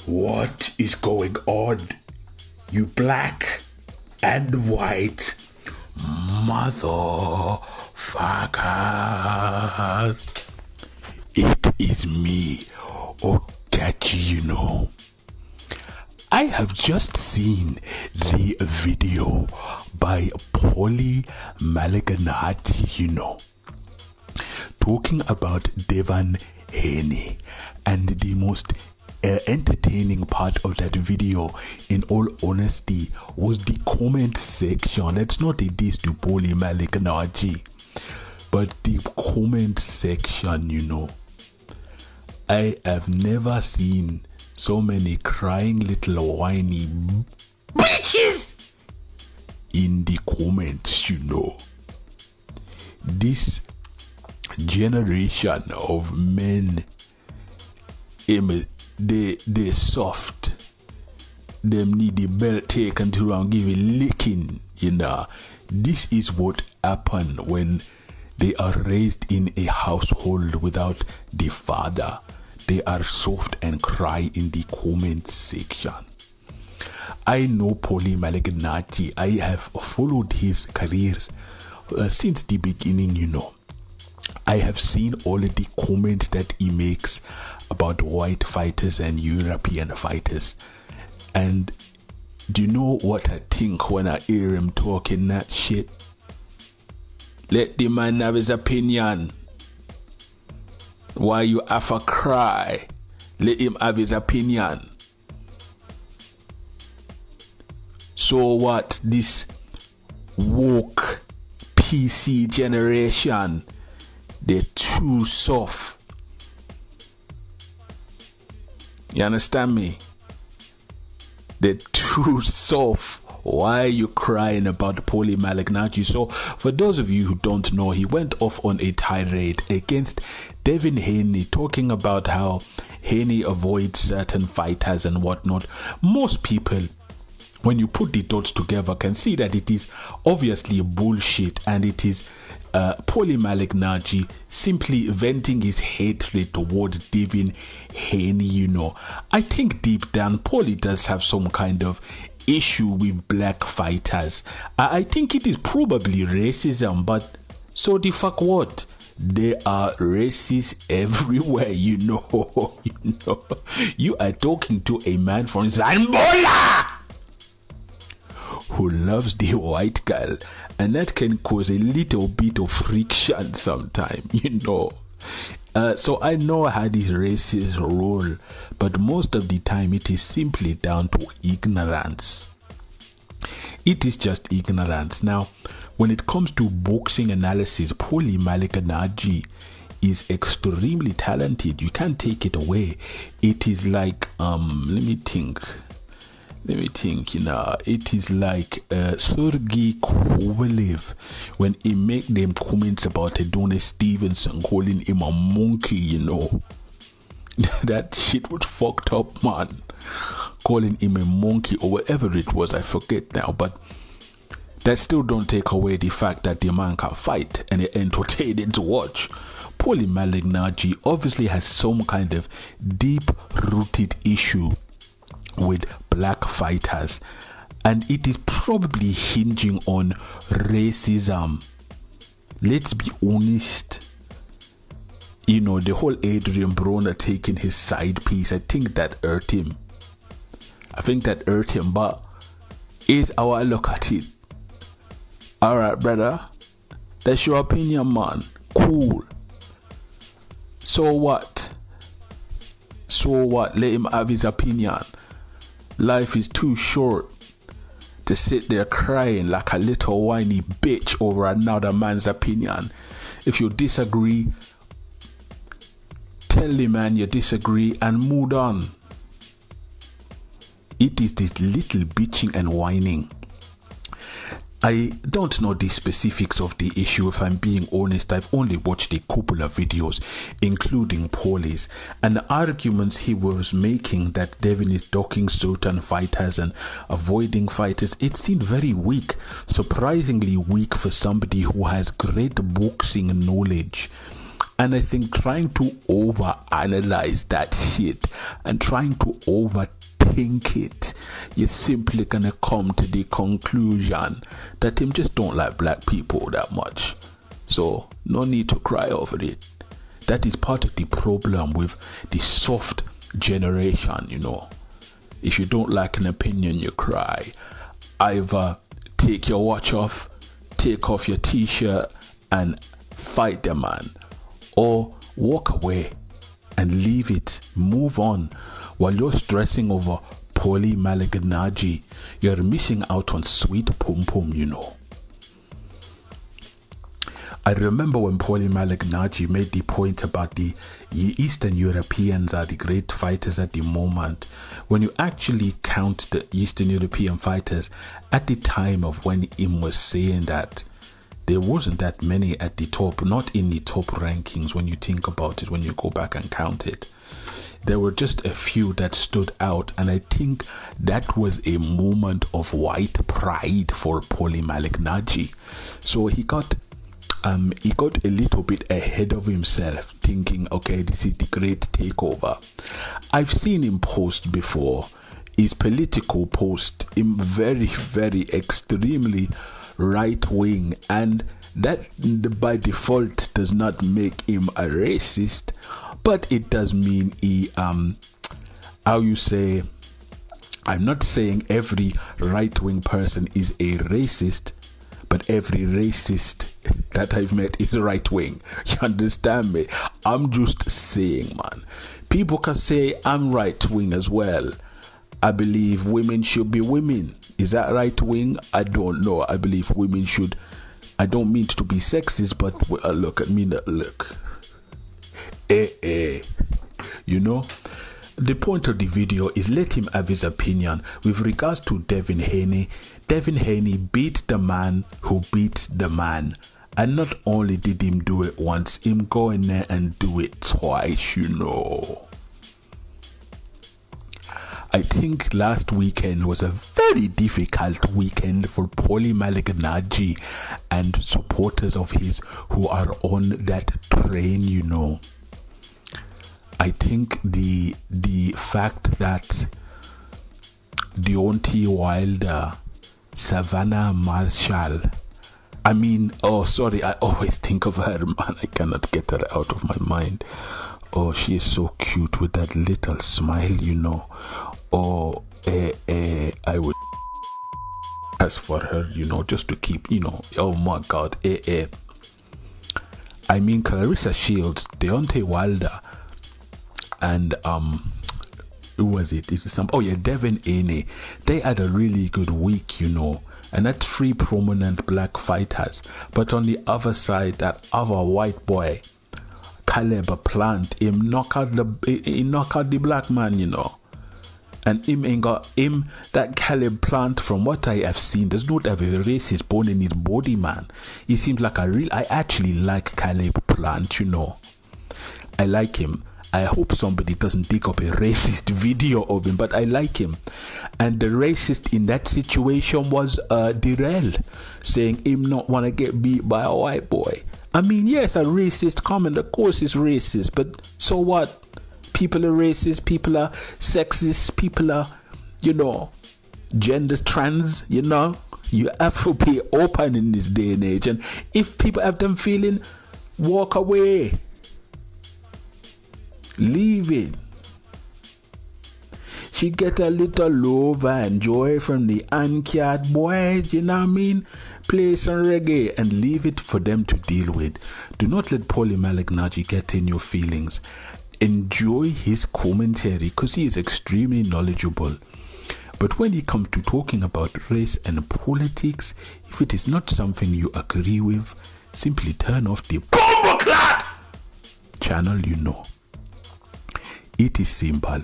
What is going on, you black and white motherfuckers? It is me, Okachi, I have just seen the video by Paulie Malignaggi, talking about Devin, Haney, and the most entertaining part of that video, in all honesty, was the comment section. That's not a diss to Paulie Malignaggi, but the comment section, I have never seen so many crying little whiny bitches in the comments, This generation of men, they soft. Them need the belt taken to and give a licking, This is what happen when they are raised in a household without the father. They are soft and cry in the comment section. I know Paulie Malignaggi. I have followed his career since the beginning, I have seen all of the comments that he makes about white fighters and European fighters. And do you know what I think when I hear him talking that shit? Let the man have his opinion. Why you have to cry? Let him have his opinion. So what? This woke PC generation, they're too soft. You understand me? They're too soft. Why are you crying about Paulie Malignaggi? So, for those of you who don't know, he went off on a tirade against Devin Haney, talking about how Haney avoids certain fighters and whatnot. Most people, when you put the dots together, can see that it is obviously bullshit, and it is Paulie Malignaggi simply venting his hatred towards Devin Haney, I think deep down, Paulie does have some kind of issue with black fighters. I think it is probably racism, but so the fuck what? There are racists everywhere, You are talking to a man from Zambola who loves the white girl, and that can cause a little bit of friction sometimes, So I know how these races roll, but most of the time it is simply down to ignorance. It is just ignorance. Now, when it comes to boxing analysis, Paulie Malignaggi is extremely talented. You can't take it away. It is like, let me think, it is like Sergey Kovalev when he make them comments about Adonis Stevenson calling him a monkey, That shit was fucked up, man. Calling him a monkey or whatever it was, I forget now, but that still don't take away the fact that the man can fight and it's entertaining to watch. Paulie Malignaggi obviously has some kind of deep-rooted issue with black fighters, and it is probably hinging on racism. Let's be honest. The whole Adrian Broner taking his side piece, I think that hurt him. But is how I look at it. Alright, brother. That's your opinion, man. Cool. So what? Let him have his opinion. Life is too short to sit there crying like a little whiny bitch over another man's opinion. If you disagree, tell the man you disagree and move on. It is this little bitching and whining. I don't know the specifics of the issue, if I'm being honest. I've only watched a couple of videos, including Paulie's, and the arguments he was making that Devin is docking certain fighters and avoiding fighters, it seemed very weak, surprisingly weak for somebody who has great boxing knowledge. And I think trying to overanalyze that shit and trying to overthink it, you're simply gonna come to the conclusion that him just don't like black people that much. So no need to cry over it. That is part of the problem with the soft generation, you know. If you don't like an opinion, you cry. Either take your watch off, take off your t-shirt and fight the man, or walk away and leave it, move on. While you're stressing over Paulie Malignaggi, you're missing out on sweet pum pum, you know. I remember when Paulie Malignaggi made the point about the Eastern Europeans are the great fighters at the moment. When you actually count the Eastern European fighters at the time of when him was saying that, there wasn't that many at the top, not in the top rankings when you think about it, when you go back and count it. There were just a few that stood out, and I think that was a moment of white pride for Paulie Malignaggi. So he got a little bit ahead of himself, thinking, okay, this is the great takeover. I've seen him post before, his political post, him very, very extremely right wing, and that by default does not make him a racist, but it does mean he how you say, I'm not saying every right wing person is a racist, but every racist that I've met is right wing. You understand me? I'm just saying, man. People can say I'm right wing as well. I believe women should be women. Is that right wing? I don't know. I believe women should. I don't mean to be sexist, but look at me. Look. You know? The point of the video is let him have his opinion with regards to Devin Haney. Devin Haney beat the man who beats the man. And not only did him do it once, him go in there and do it twice, you know. I think last weekend was a very difficult weekend for Paulie Malignaggi and supporters of his who are on that train, you know. I think the fact that Deontay Wilder, Savannah Marshall, I always think of her, man. I cannot get her out of my mind. Oh, she is so cute with that little smile, you know. Oh, I would ask for her, you know, just to keep, you know. Oh my God, I mean, Clarissa Shields, Deontay Wilder, and who was it? Devin Haney. They had a really good week, you know. And that's 3 prominent black fighters. But on the other side, that other white boy, Caleb Plant, he knock out the black man, you know. And that Caleb Plant, from what I have seen, does not have a racist bone in his body, man. He seems like I actually like Caleb Plant, you know. I like him. I hope somebody doesn't dig up a racist video of him, but I like him. And the racist in that situation was Darrell, saying him not want to get beat by a white boy. I mean, yes, a racist comment, of course, is racist, but so what? People are racist, people are sexist, people are, you know, gender trans, you know. You have to be open in this day and age. And if people have them feeling, walk away. Leave it. She get a little love and joy from the uncared boys, you know what I mean? Play some reggae and leave it for them to deal with. Do not let Paulie Malignaggi get in your feelings. Enjoy his commentary because he is extremely knowledgeable. But when it comes to talking about race and politics, if it is not something you agree with, simply turn off the bomboclat channel, you know. It is simple.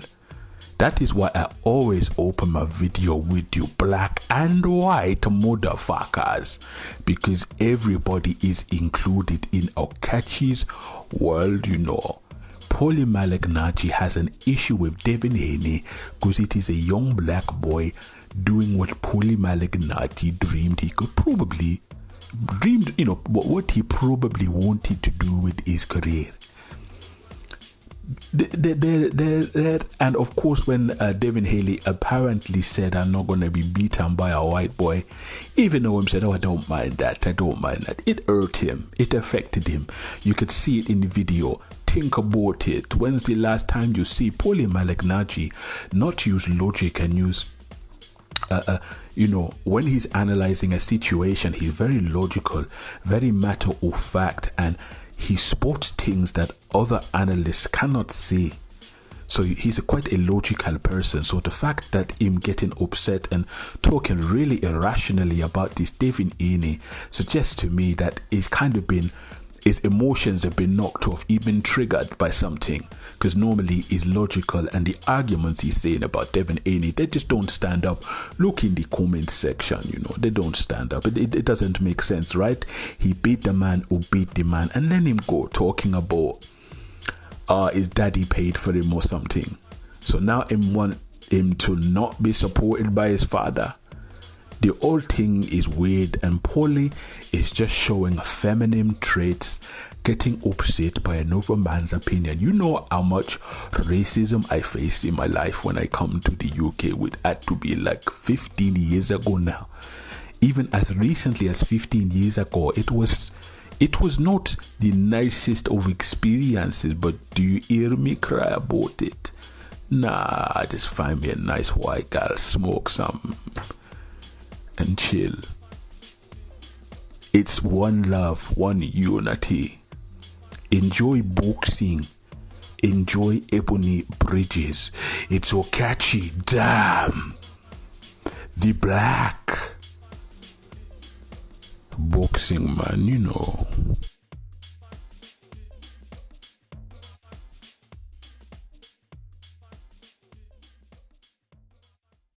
That is why I always open my video with you black and white motherfuckers, because everybody is included in Okachi's world, you know. Paulie Malignaggi has an issue with Devin Haney because it is a young black boy doing what Paulie Malignaggi dreamed he could probably dreamed, what he probably wanted to do with his career. And of course, when Devin Haney apparently said, I'm not going to be beaten by a white boy, even though him said, I don't mind that, it hurt him, it affected him. You could see it in the video. Think about it. When's the last time you see Paulie Malignaggi not use logic and use when he's analyzing a situation, he's very logical, very matter of fact, and he spots things that other analysts cannot see. So he's quite a logical person. So the fact that him getting upset and talking really irrationally about this Devin Haney suggests to me that he's kind of been, his emotions have been knocked off, he's been triggered by something, because normally he's logical, and the arguments he's saying about Devin Haney, they just don't stand up. Look in the comment section, they don't stand up. It doesn't make sense, right? He beat the man who beat the man, and let him go talking about his daddy paid for him or something. So now him want him to not be supported by his father. The whole thing is weird, and Paulie is just showing feminine traits, getting upset by another man's opinion. You know how much racism I faced in my life when I come to the UK, which had to be like 15 years ago now. Even as recently as 15 years ago, it was not the nicest of experiences, but do you hear me cry about it? Nah, I just find me a nice white girl, smoke some, and chill. It's one love, one unity. Enjoy boxing. Enjoy Ebony Bridges. It's so catchy. Damn. The black boxing man,